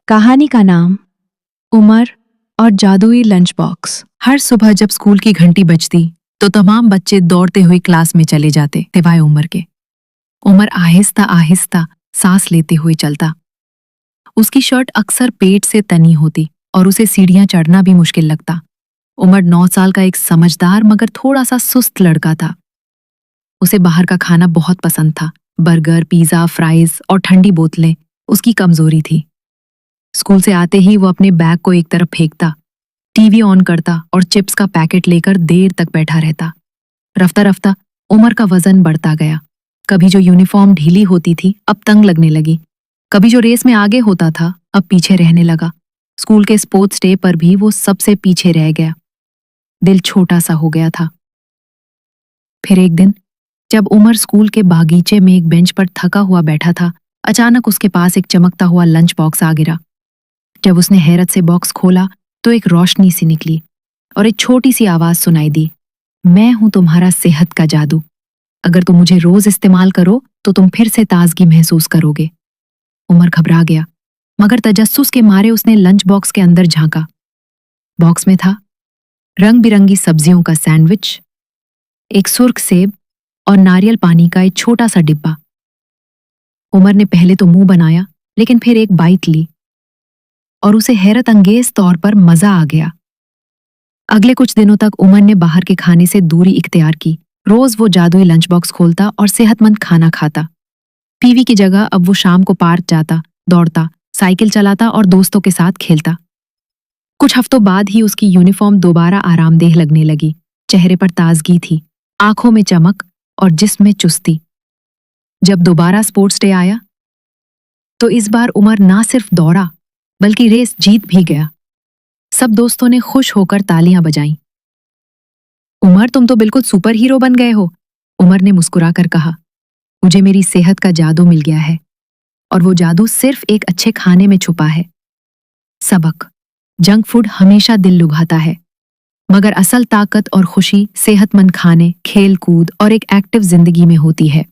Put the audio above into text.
कहानी का नाम उमर और जादुई लंच बॉक्स। हर सुबह जब स्कूल की घंटी बजती तो तमाम बच्चे दौड़ते हुए क्लास में चले जाते सिवाय उमर के। उमर आहिस्ता आहिस्ता सांस लेते हुए चलता। उसकी शर्ट अक्सर पेट से तनी होती और उसे सीढ़ियां चढ़ना भी मुश्किल लगता। उमर 9 साल का एक समझदार मगर थोड़ा सा सुस्त लड़का था। उसे बाहर का खाना बहुत पसंद था। बर्गर, पिज्जा, फ्राइज और ठंडी बोतलें उसकी कमजोरी थी। स्कूल से आते ही वो अपने बैग को एक तरफ फेंकता, टीवी ऑन करता और चिप्स का पैकेट लेकर देर तक बैठा रहता। रफ्ता रफ्ता उमर का वजन बढ़ता गया। कभी जो यूनिफॉर्म ढीली होती थी अब तंग लगने लगी, कभी जो रेस में आगे होता था अब पीछे रहने लगा। स्कूल के स्पोर्ट्स डे पर भी वो सबसे पीछे रह गया। दिल छोटा सा हो गया था। फिर एक दिन जब उमर स्कूल के बागीचे में एक बेंच पर थका हुआ बैठा था, अचानक उसके पास एक चमकता हुआ लंच बॉक्स आ गिरा। जब उसने हैरत से बॉक्स खोला तो एक रोशनी सी निकली और एक छोटी सी आवाज सुनाई दी, मैं हूं तुम्हारा सेहत का जादू। अगर तुम मुझे रोज इस्तेमाल करो तो तुम फिर से ताजगी महसूस करोगे। उमर घबरा गया, मगर तजस्सुस के मारे उसने लंच बॉक्स के अंदर झांका। बॉक्स में था रंग बिरंगी सब्जियों का सैंडविच, एक सुर्ख सेब और नारियल पानी का एक छोटा सा डिब्बा। उमर ने पहले तो मुंह बनाया, लेकिन फिर एक बाइट ली और उसे हैरत अंगेज तौर पर मजा आ गया। अगले कुछ दिनों तक उमर ने बाहर के खाने से दूरी इख्तियार की। रोज वो जादुई लंच बॉक्स खोलता और सेहतमंद खाना खाता। टीवी की जगह अब वो शाम को पार्क जाता, दौड़ता, साइकिल चलाता और दोस्तों के साथ खेलता। कुछ हफ्तों बाद ही उसकी यूनिफॉर्म दोबारा आरामदेह लगने लगी। चेहरे पर ताजगी थी, आंखों में चमक और जिस्म में चुस्ती। जब दोबारा स्पोर्ट्स डे आया तो इस बार उमर ना सिर्फ दौड़ा बल्कि रेस जीत भी गया। सब दोस्तों ने खुश होकर तालियां बजाईं। उमर, तुम तो बिल्कुल सुपर हीरो बन गए हो, उमर ने मुस्कुराकर कहा। मुझे मेरी सेहत का जादू मिल गया है और वो जादू सिर्फ एक अच्छे खाने में छुपा है। सबक: जंक फूड हमेशा दिल लुभाता है, मगर असल ताकत और खुशी सेहतमंद खाने, खेल कूद और एक एक्टिव जिंदगी में होती है।